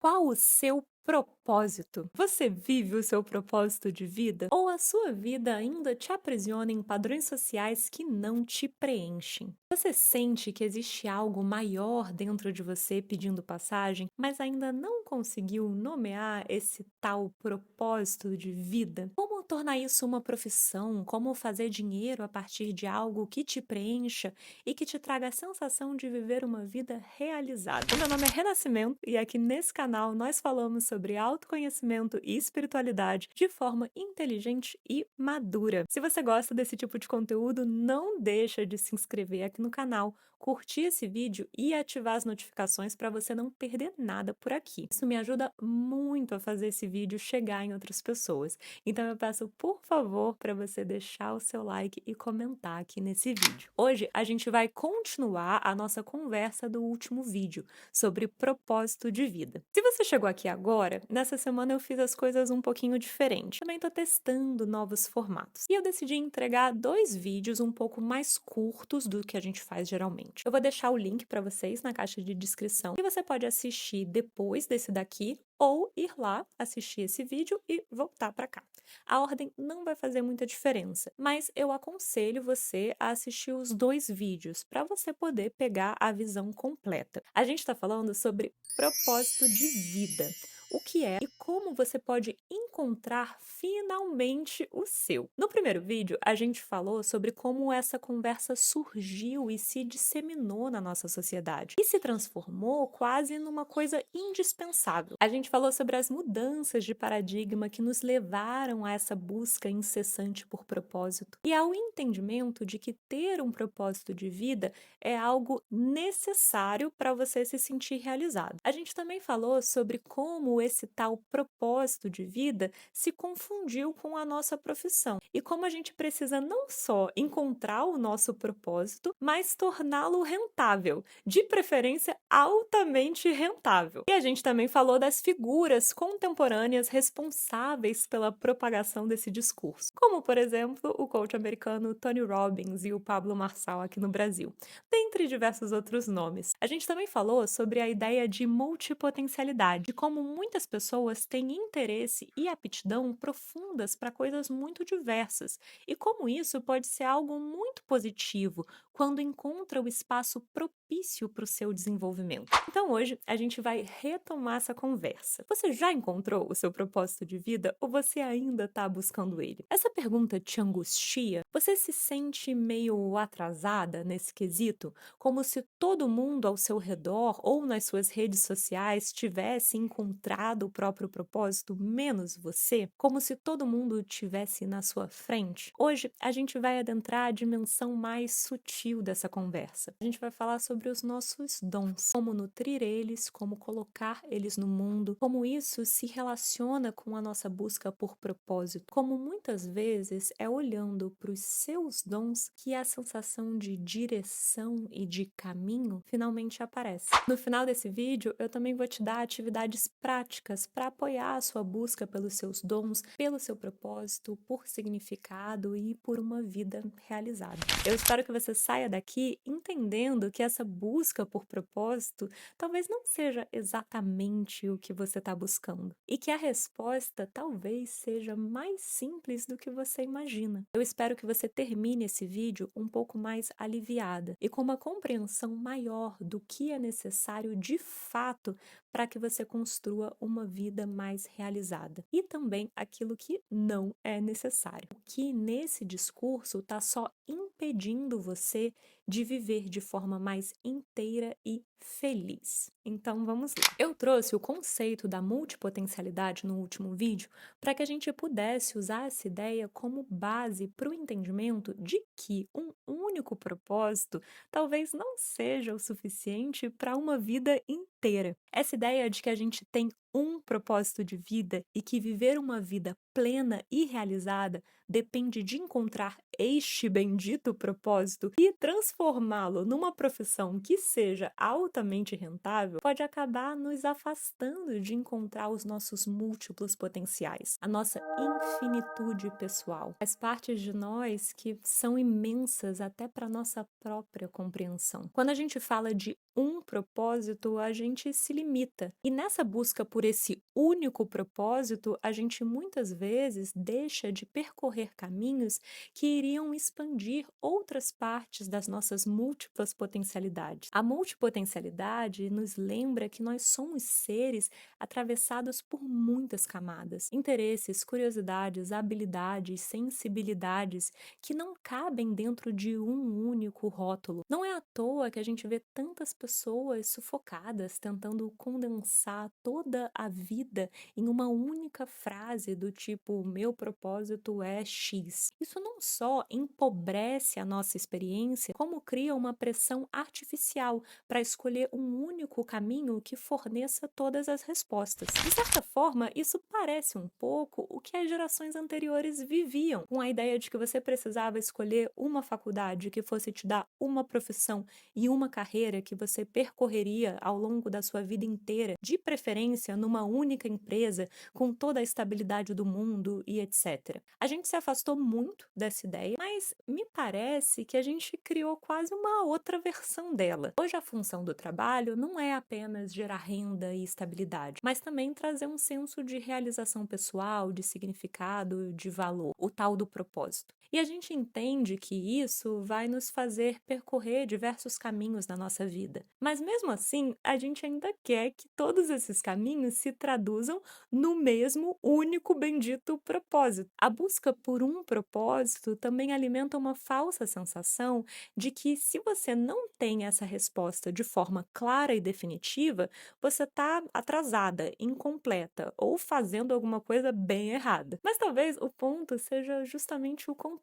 Qual o seu propósito? Você vive o seu propósito de vida? Ou a sua vida ainda te aprisiona em padrões sociais que não te preenchem? Você sente que existe algo maior dentro de você pedindo passagem, mas ainda não conseguiu nomear esse tal propósito de vida? Como tornar isso uma profissão? Como fazer dinheiro a partir de algo que te preencha e que te traga a sensação de viver uma vida realizada? Meu nome é Renascimento e aqui nesse canal nós falamos sobre autoconhecimento e espiritualidade de forma inteligente e madura. Se você gosta desse tipo de conteúdo, não deixa de se inscrever aqui no canal, curtir esse vídeo e ativar as notificações para você não perder nada por aqui. Isso me ajuda muito a fazer esse vídeo chegar em outras pessoas. Então eu peço, por favor, para você deixar o seu like e comentar aqui nesse vídeo. Hoje a gente vai continuar a nossa conversa do último vídeo sobre propósito de vida. Se você chegou aqui agora, nessa semana eu fiz as coisas um pouquinho diferente. Também estou testando novos formatos. E eu decidi entregar 2 vídeos um pouco mais curtos do que a gente faz geralmente. Eu vou deixar o link para vocês na caixa de descrição e você pode assistir depois desse daqui ou ir lá assistir esse vídeo e voltar para cá. A ordem não vai fazer muita diferença, mas eu aconselho você a assistir os 2 vídeos para você poder pegar a visão completa. A gente está falando sobre propósito de vida. O que é e como você pode encontrar finalmente o seu. No primeiro vídeo, a gente falou sobre como essa conversa surgiu e se disseminou na nossa sociedade e se transformou quase numa coisa indispensável. A gente falou sobre as mudanças de paradigma que nos levaram a essa busca incessante por propósito e ao entendimento de que ter um propósito de vida é algo necessário para você se sentir realizado. A gente também falou sobre como esse tal propósito de vida se confundiu com a nossa profissão e como a gente precisa não só encontrar o nosso propósito, mas torná-lo rentável, de preferência altamente rentável. E a gente também falou das figuras contemporâneas responsáveis pela propagação desse discurso, como, por exemplo, o coach americano Tony Robbins e o Pablo Marçal aqui no Brasil, dentre diversos outros nomes. A gente também falou sobre a ideia de multipotencialidade, de como muitas pessoas têm interesse e aptidão profundas para coisas muito diversas, e como isso pode ser algo muito positivo quando encontra o espaço propício para o seu desenvolvimento. Então hoje a gente vai retomar essa conversa. Você já encontrou o seu propósito de vida ou você ainda está buscando ele? Essa pergunta te angustia? Você se sente meio atrasada nesse quesito? Como se todo mundo ao seu redor ou nas suas redes sociais tivesse encontrado o próprio propósito, menos você? Como se todo mundo tivesse na sua frente? Hoje a gente vai adentrar a dimensão mais sutil dessa conversa. A gente vai falar sobre os nossos dons, como nutrir eles, como colocar eles no mundo, como isso se relaciona com a nossa busca por propósito, como muitas vezes é olhando para os seus dons que a sensação de direção e de caminho finalmente aparece. No final desse vídeo, eu também vou te dar atividades práticas para apoiar a sua busca pelos seus dons, pelo seu propósito, por significado e por uma vida realizada. Eu espero que você saia daqui entendendo que essa busca por propósito talvez não seja exatamente o que você está buscando e que a resposta talvez seja mais simples do que você imagina. Eu espero que você termine esse vídeo um pouco mais aliviada e com uma compreensão maior do que é necessário de fato para que você construa uma vida mais realizada e também aquilo que não é necessário. O que nesse discurso está só impedindo você de viver de forma mais inteira e feliz. Então vamos lá. Eu trouxe o conceito da multipotencialidade no último vídeo para que a gente pudesse usar essa ideia como base para o entendimento de que um único propósito talvez não seja o suficiente para uma vida inteira. Essa ideia de que a gente tem um propósito de vida e que viver uma vida plena e realizada depende de encontrar este bendito propósito e transformá-lo numa profissão que seja altamente rentável, pode acabar nos afastando de encontrar os nossos múltiplos potenciais, a nossa infinitude pessoal, as partes de nós que são imensas até para nossa própria compreensão. Quando a gente fala de um propósito, a gente se limita. E nessa busca por esse único propósito, a gente muitas vezes deixa de percorrer caminhos que iriam expandir outras partes das nossas múltiplas potencialidades. A multipotencialidade nos lembra que nós somos seres atravessados por muitas camadas, interesses, curiosidades, habilidades, sensibilidades que não cabem dentro de um único rótulo. Não é à toa que a gente vê tantas pessoas sufocadas tentando condensar toda a vida em uma única frase do tipo: meu propósito é X. Isso não só empobrece a nossa experiência, como cria uma pressão artificial para escolher um único caminho que forneça todas as respostas. De certa forma, isso parece um pouco o que as gerações anteriores viviam, com a ideia de que você precisava escolher uma faculdade que fosse te dar uma profissão e uma carreira que você percorreria ao longo da sua vida inteira, de preferência numa única empresa, com toda a estabilidade do mundo e etc. A gente se afastou muito dessa ideia, mas me parece que a gente criou quase uma outra versão dela. Hoje a função do trabalho não é apenas gerar renda e estabilidade, mas também trazer um senso de realização pessoal, de significado, de valor, o tal do propósito. E a gente entende que isso vai nos fazer percorrer diversos caminhos na nossa vida. Mas mesmo assim, a gente ainda quer que todos esses caminhos se traduzam no mesmo único bendito propósito. A busca por um propósito também alimenta uma falsa sensação de que, se você não tem essa resposta de forma clara e definitiva, você está atrasada, incompleta ou fazendo alguma coisa bem errada. Mas talvez o ponto seja justamente o contrário.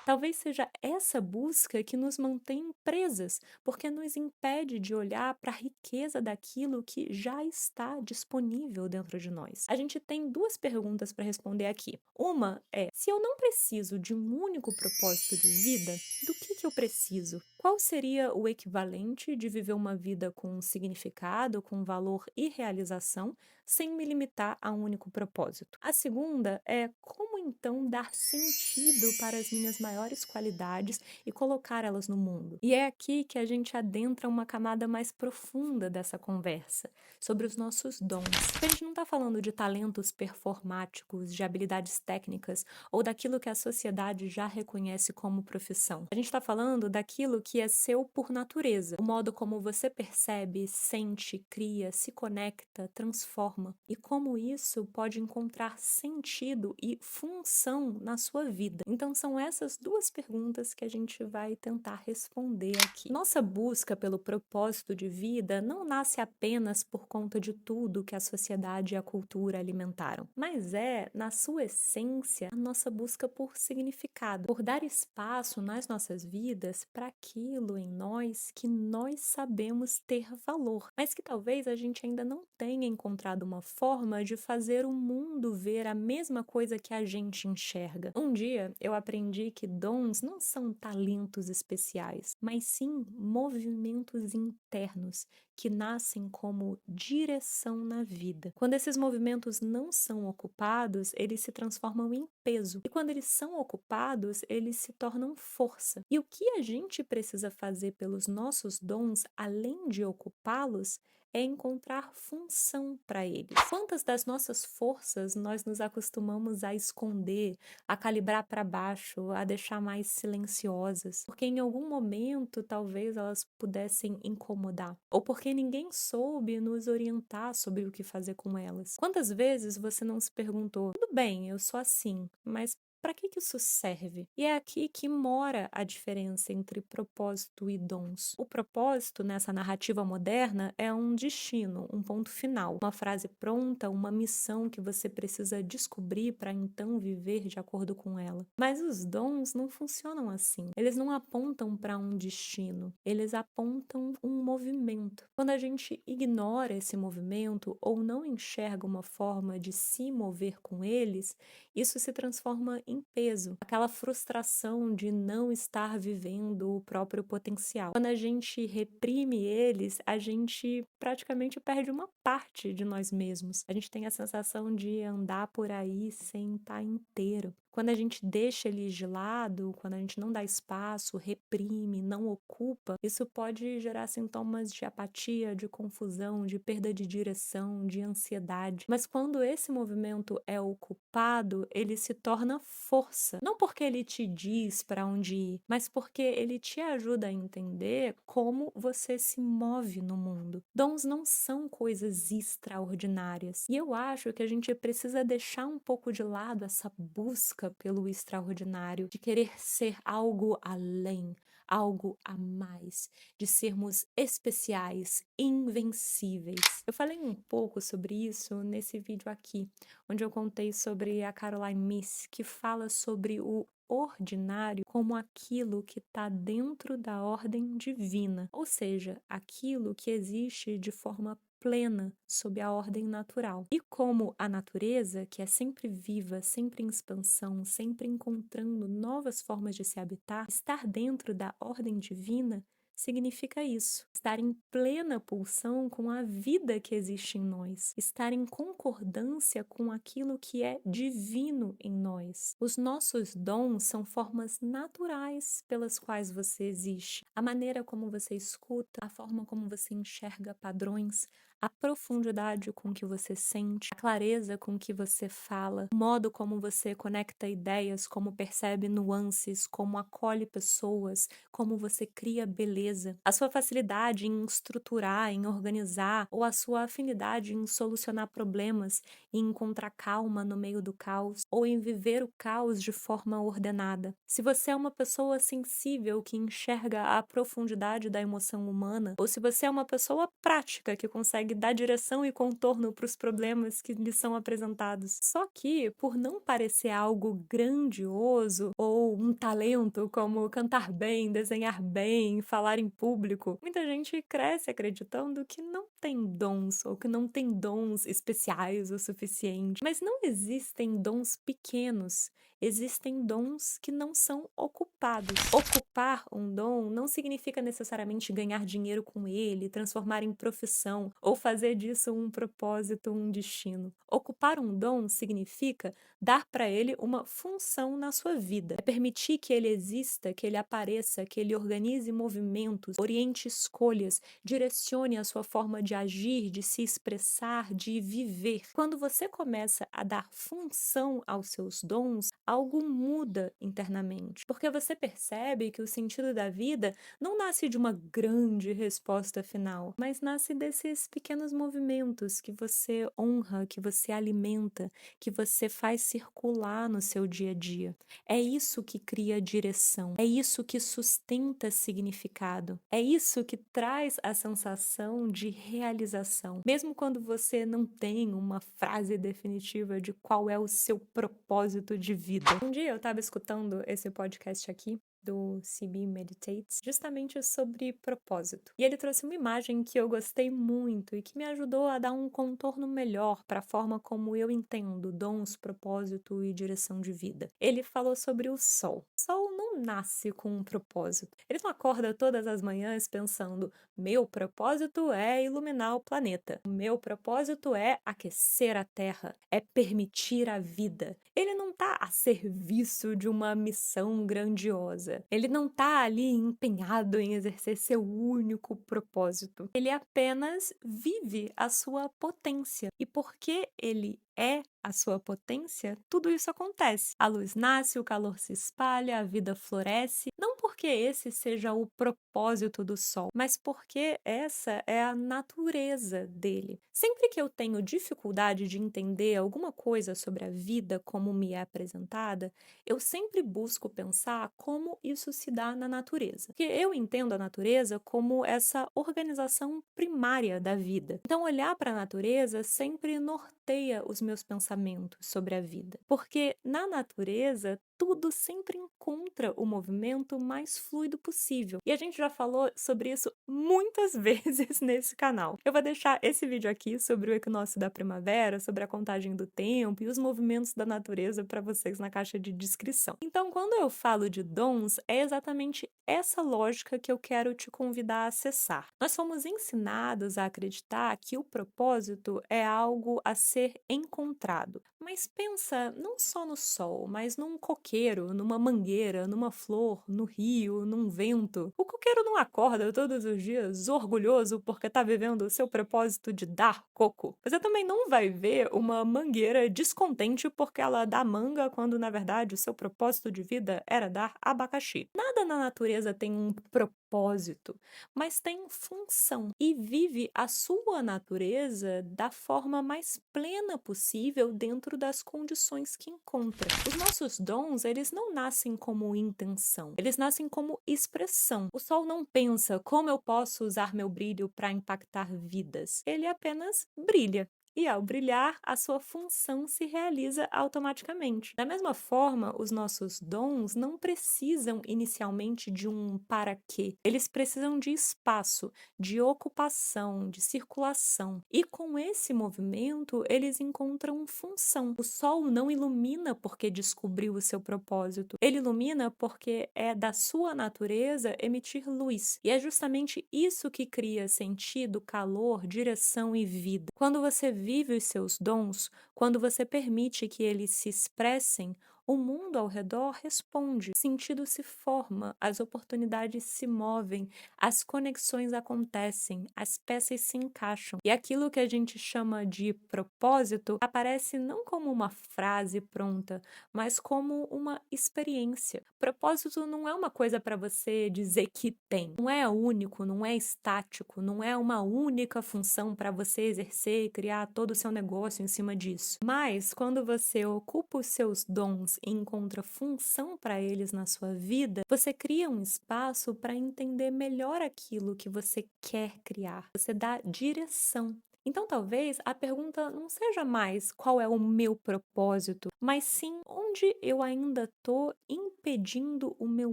Talvez seja essa busca que nos mantém presas, porque nos impede de olhar para a riqueza daquilo que já está disponível dentro de nós. A gente tem duas perguntas para responder aqui. Uma é: se eu não preciso de um único propósito de vida, do que eu preciso? Qual seria o equivalente de viver uma vida com significado, com valor e realização, sem me limitar a um único propósito? A segunda é: como então dar sentido para as minhas maiores qualidades e colocar elas no mundo? E é aqui que a gente adentra uma camada mais profunda dessa conversa, sobre os nossos dons. Porque a gente não está falando de talentos performáticos, de habilidades técnicas ou daquilo que a sociedade já reconhece como profissão. A gente está falando daquilo que é seu por natureza, o modo como você percebe, sente, cria, se conecta, transforma, e como isso pode encontrar sentido e função na sua vida. Então são essas duas perguntas que a gente vai tentar responder aqui. Nossa busca pelo propósito de vida não nasce apenas por conta de tudo que a sociedade e a cultura alimentaram, mas é, na sua essência, a nossa busca por significado, por dar espaço nas nossas vidas para aquilo em nós que nós sabemos ter valor, mas que talvez a gente ainda não tenha encontrado uma forma de fazer o mundo ver a mesma coisa que a gente enxerga. Um dia eu aprendi que dons não são talentos especiais, mas sim movimentos internos que nascem como direção na vida. Quando esses movimentos não são ocupados, eles se transformam em peso. E quando eles são ocupados, eles se tornam força. E o que a gente precisa fazer pelos nossos dons, além de ocupá-los, é encontrar função para eles. Quantas das nossas forças nós nos acostumamos a esconder, a calibrar para baixo, a deixar mais silenciosas, porque em algum momento talvez elas pudessem incomodar, ou porque ninguém soube nos orientar sobre o que fazer com elas. Quantas vezes você não se perguntou: tudo bem, eu sou assim, mas para que isso serve? E é aqui que mora a diferença entre propósito e dons. O propósito, nessa narrativa moderna, é um destino, um ponto final, uma frase pronta, uma missão que você precisa descobrir para então viver de acordo com ela. Mas os dons não funcionam assim. Eles não apontam para um destino, eles apontam um movimento. Quando a gente ignora esse movimento ou não enxerga uma forma de se mover com eles, isso se transforma em peso, aquela frustração de não estar vivendo o próprio potencial. Quando a gente reprime eles, a gente praticamente perde uma parte de nós mesmos. A gente tem a sensação de andar por aí sem estar inteiro. Quando a gente deixa eles de lado, quando a gente não dá espaço, reprime, não ocupa, isso pode gerar sintomas de apatia, de confusão, de perda de direção, de ansiedade. Mas quando esse movimento é ocupado, ele se torna força. Não porque ele te diz para onde ir, mas porque ele te ajuda a entender como você se move no mundo. Dons não são coisas extraordinárias. E eu acho que a gente precisa deixar um pouco de lado essa busca pelo extraordinário, de querer ser algo além, algo a mais, de sermos especiais, invencíveis. Eu falei um pouco sobre isso nesse vídeo aqui, onde eu contei sobre a Caroline Myss, que fala sobre o ordinário como aquilo que está dentro da ordem divina, ou seja, aquilo que existe de forma plena sob a ordem natural. E como a natureza, que é sempre viva, sempre em expansão, sempre encontrando novas formas de se habitar, estar dentro da ordem divina significa isso, estar em plena pulsão com a vida que existe em nós, estar em concordância com aquilo que é divino em nós. Os nossos dons são formas naturais pelas quais você existe. A maneira como você escuta, a forma como você enxerga padrões, a profundidade com que você sente, a clareza com que você fala, o modo como você conecta ideias, como percebe nuances, como acolhe pessoas, como você cria beleza, a sua facilidade em estruturar, em organizar, ou a sua afinidade em solucionar problemas, em encontrar calma no meio do caos, ou em viver o caos de forma ordenada. Se você é uma pessoa sensível que enxerga a profundidade da emoção humana, ou se você é uma pessoa prática que consegue dar direção e contorno para os problemas que lhe são apresentados. Só que, por não parecer algo grandioso ou um talento como cantar bem, desenhar bem, falar em público, muita gente cresce acreditando que não tem dons ou que não tem dons especiais o suficiente. Mas não existem dons pequenos. Existem dons que não são ocupados. Ocupar um dom não significa necessariamente ganhar dinheiro com ele, transformar em profissão ou fazer disso um propósito, um destino. Ocupar um dom significa dar para ele uma função na sua vida. É permitir que ele exista, que ele apareça, que ele organize movimentos, oriente escolhas, direcione a sua forma de agir, de se expressar, de viver. Quando você começa a dar função aos seus dons, algo muda internamente, porque você percebe que o sentido da vida não nasce de uma grande resposta final, mas nasce desses pequenos movimentos que você honra, que você alimenta, que você faz circular no seu dia a dia. É isso que cria direção, é isso que sustenta significado, é isso que traz a sensação de realização. Mesmo quando você não tem uma frase definitiva de qual é o seu propósito de vida. Um dia eu estava escutando esse podcast aqui do CB Meditates, justamente sobre propósito. E ele trouxe uma imagem que eu gostei muito e que me ajudou a dar um contorno melhor para a forma como eu entendo dons, propósito e direção de vida. Ele falou sobre o sol. O sol não nasce com um propósito. Ele não acorda todas as manhãs pensando: meu propósito é iluminar o planeta. O meu propósito é aquecer a Terra, é permitir a vida. Ele não está a serviço de uma missão grandiosa. Ele não está ali empenhado em exercer seu único propósito. Ele apenas vive a sua potência. E porque ele é a sua potência, tudo isso acontece. A luz nasce, o calor se espalha, a vida floresce. Não porque esse seja o propósito do sol, mas porque essa é a natureza dele. Sempre que eu tenho dificuldade de entender alguma coisa sobre a vida como me é apresentada, eu sempre busco pensar como isso se dá na natureza. Porque eu entendo a natureza como essa organização primária da vida. Então, olhar para a natureza sempre norteia os meus pensamentos sobre a vida. Porque na natureza tudo sempre encontra o movimento mais fluido possível. E a gente já falou sobre isso muitas vezes nesse canal. Eu vou deixar esse vídeo aqui sobre o equinócio da primavera, sobre a contagem do tempo e os movimentos da natureza para vocês na caixa de descrição. Então, quando eu falo de dons, é exatamente essa lógica que eu quero te convidar a acessar. Nós fomos ensinados a acreditar que o propósito é algo a ser encontrado. Mas pensa não só no sol, mas num coqueiro, numa mangueira, numa flor, no rio, num vento. O coqueiro não acorda todos os dias orgulhoso porque está vivendo o seu propósito de dar coco. Você também não vai ver uma mangueira descontente porque ela dá manga quando na verdade o seu propósito de vida era dar abacaxi. Nada na natureza tem um propósito, mas tem função e vive a sua natureza da forma mais plena possível dentro das condições que encontra. Os nossos dons, eles não nascem como intenção, eles nascem como expressão. O sol não pensa como eu posso usar meu brilho para impactar vidas. Ele apenas brilha. E ao brilhar, a sua função se realiza automaticamente. Da mesma forma, os nossos dons não precisam inicialmente de um para quê. Eles precisam de espaço, de ocupação, de circulação. E com esse movimento, eles encontram função. O sol não ilumina porque descobriu o seu propósito. Ele ilumina porque é da sua natureza emitir luz. E é justamente isso que cria sentido, calor, direção e vida. Quando você vive os seus dons, quando você permite que eles se expressem, o mundo ao redor responde, o sentido se forma, as oportunidades se movem, as conexões acontecem, as peças se encaixam. E aquilo que a gente chama de propósito aparece não como uma frase pronta, mas como uma experiência. Propósito não é uma coisa para você dizer que tem. Não é único, não é estático, não é uma única função para você exercer e criar todo o seu negócio em cima disso. Mas quando você ocupa os seus dons e encontra função para eles na sua vida, você cria um espaço para entender melhor aquilo que você quer criar. Você dá direção. Então, talvez a pergunta não seja mais qual é o meu propósito, mas sim onde eu ainda estou impedindo o meu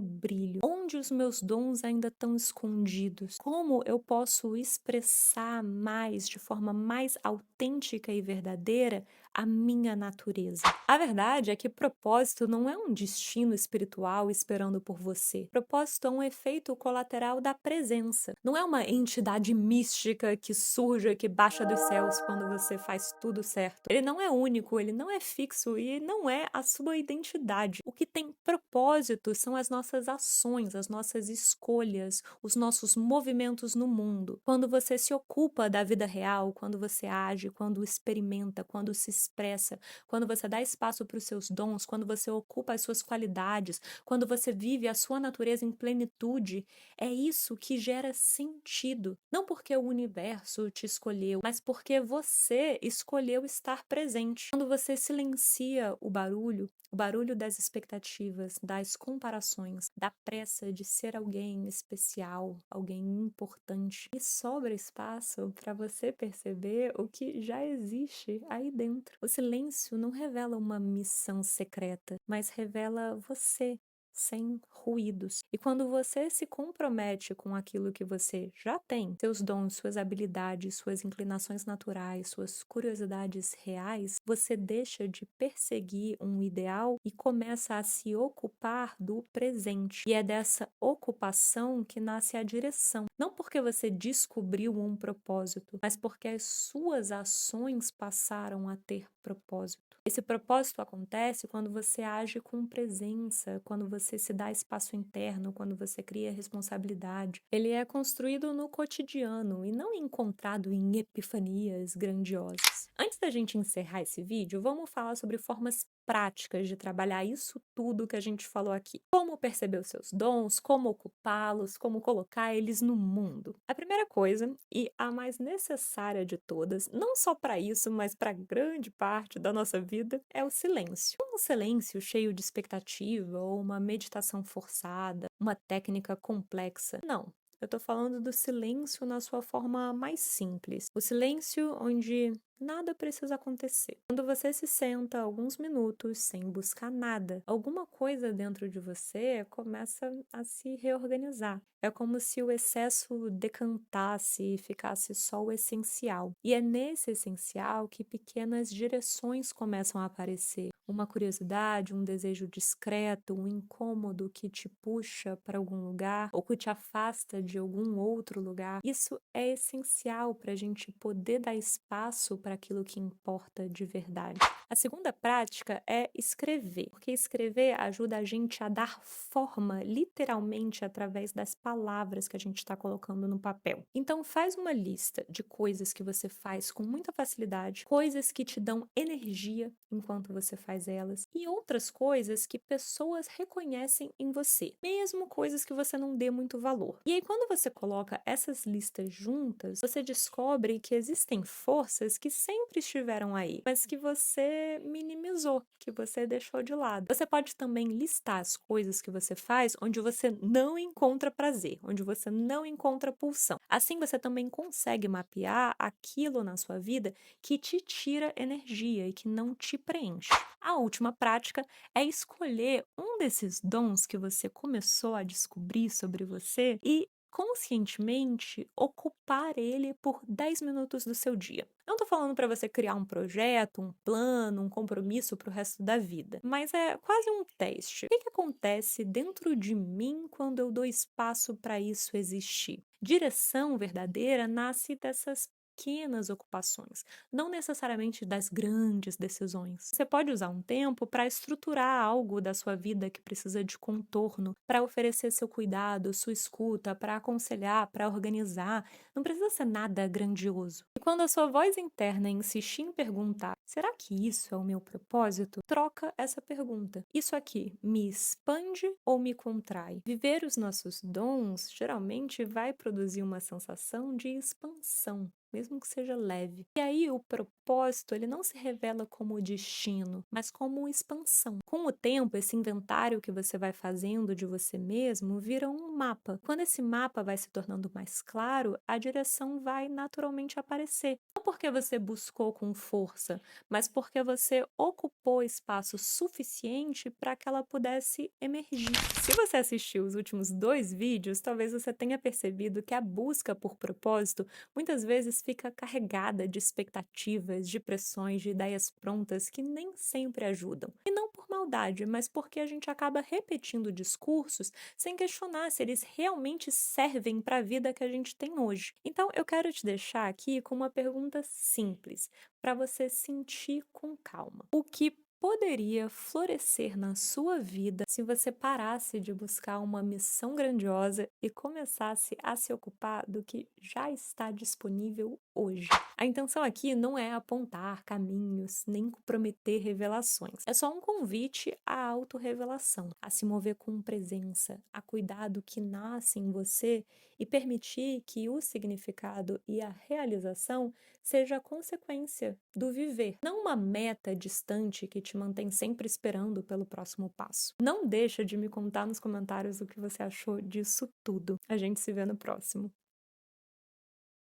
brilho, onde os meus dons ainda estão escondidos, como eu posso expressar mais, de forma mais autêntica e verdadeira, a minha natureza. A verdade é que propósito não é um destino espiritual esperando por você. Propósito é um efeito colateral da presença. Não é uma entidade mística que surge, que baixa dos céus quando você faz tudo certo. Ele não é único, ele não é fixo e não é a sua identidade. O que tem propósito são as nossas ações, as nossas escolhas, os nossos movimentos no mundo. Quando você se ocupa da vida real, quando você age, quando experimenta, quando se expressa, quando você dá espaço para os seus dons, quando você ocupa as suas qualidades, quando você vive a sua natureza em plenitude, é isso que gera sentido. Não porque o universo te escolheu, mas porque você escolheu estar presente. Quando você silencia o barulho das expectativas, das comparações, da pressa de ser alguém especial, alguém importante, e sobra espaço para você perceber o que já existe aí dentro. O silêncio não revela uma missão secreta, mas revela você, sem ruídos. E quando você se compromete com aquilo que você já tem, seus dons, suas habilidades, suas inclinações naturais, suas curiosidades reais, você deixa de perseguir um ideal e começa a se ocupar do presente. E é dessa ocupação que nasce a direção. Não porque você descobriu um propósito, mas porque as suas ações passaram a ter propósito. Esse propósito acontece quando você age com presença, quando você se dá espaço interno, quando você cria responsabilidade. Ele é construído no cotidiano e não encontrado em epifanias grandiosas. Antes da gente encerrar esse vídeo, vamos falar sobre formas práticas de trabalhar isso tudo que a gente falou aqui. Como perceber os seus dons, como ocupá-los, como colocar eles no mundo. A primeira coisa, e a mais necessária de todas, não só para isso, mas para grande parte da nossa vida, é o silêncio. Um silêncio cheio de expectativa ou uma meditação forçada, uma técnica complexa. Não. Eu tô falando do silêncio na sua forma mais simples. O silêncio onde Nada precisa acontecer. Quando você se senta alguns minutos sem buscar nada, alguma coisa dentro de você começa a se reorganizar. É como se o excesso decantasse e ficasse só o essencial. E é nesse essencial que pequenas direções começam a aparecer. Uma curiosidade, um desejo discreto, um incômodo que te puxa para algum lugar ou que te afasta de algum outro lugar. Isso é essencial para a gente poder dar espaço para aquilo que importa de verdade. A segunda prática é escrever, porque escrever ajuda a gente a dar forma, literalmente, através das palavras que a gente está colocando no papel. Então, faz uma lista de coisas que você faz com muita facilidade, coisas que te dão energia enquanto você faz elas, e outras coisas que pessoas reconhecem em você, mesmo coisas que você não dê muito valor. E aí, quando você coloca essas listas juntas, você descobre que existem forças que sempre estiveram aí, mas que você minimizou, que você deixou de lado. Você pode também listar as coisas que você faz onde você não encontra prazer, onde você não encontra pulsão. Assim você também consegue mapear aquilo na sua vida que te tira energia e que não te preenche. A última prática é escolher um desses dons que você começou a descobrir sobre você e conscientemente ocupar ele por 10 minutos do seu dia. Não tô falando para você criar um projeto, um plano, um compromisso para o resto da vida, mas é quase um teste. O que acontece dentro de mim quando eu dou espaço para isso existir? Direção verdadeira nasce dessas pequenas ocupações, não necessariamente das grandes decisões. Você pode usar um tempo para estruturar algo da sua vida que precisa de contorno, para oferecer seu cuidado, sua escuta, para aconselhar, para organizar. Não precisa ser nada grandioso. E quando a sua voz interna insistir em perguntar: será que isso é o meu propósito? Troca essa pergunta. Isso aqui me expande ou me contrai? Viver os nossos dons geralmente vai produzir uma sensação de expansão, mesmo que seja leve. E aí o propósito, ele não se revela como destino, mas como expansão. Com o tempo, esse inventário que você vai fazendo de você mesmo vira um mapa. Quando esse mapa vai se tornando mais claro, a direção vai naturalmente aparecer. Não porque você buscou com força, mas porque você ocupou espaço suficiente para que ela pudesse emergir. Se você assistiu os últimos 2 vídeos, talvez você tenha percebido que a busca por propósito muitas vezes fica carregada de expectativas, de pressões, de ideias prontas que nem sempre ajudam. E não por maldade, mas porque a gente acaba repetindo discursos sem questionar se eles realmente servem para a vida que a gente tem hoje. Então, eu quero te deixar aqui com uma pergunta simples, para você sentir com calma. O que poderia florescer na sua vida se você parasse de buscar uma missão grandiosa e começasse a se ocupar do que já está disponível hoje? A intenção aqui não é apontar caminhos, nem prometer revelações. É só um convite à autorrevelação, a se mover com presença, a cuidar do que nasce em você e permitir que o significado e a realização seja a consequência do viver, não uma meta distante que te mantém sempre esperando pelo próximo passo. Não deixa de me contar nos comentários o que você achou disso tudo. A gente se vê no próximo.